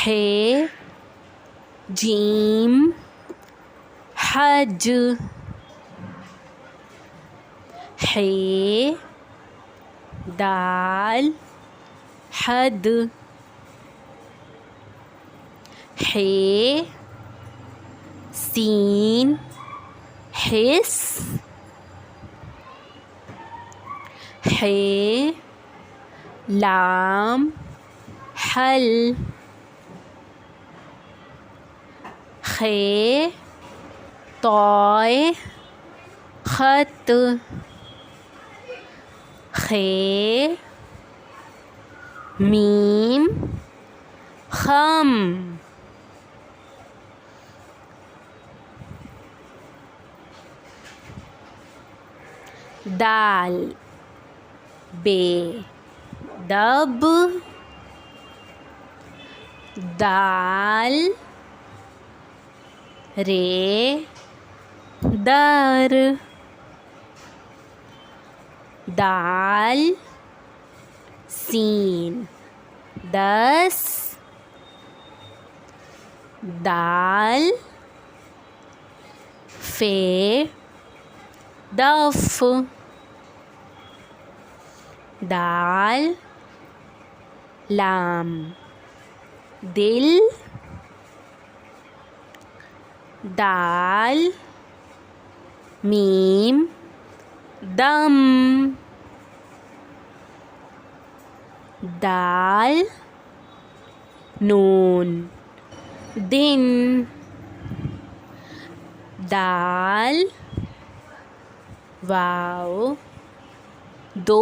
हे gym हज हे दाल हद हे scene हिस हे लाम हल खे तोय खत खे मीम खम दाल बे दब दाल रे दर दाल सीन दस दाल फे दफ दाल लाम दिल दाल मीम दम दाल नून दिन दाल वाव दो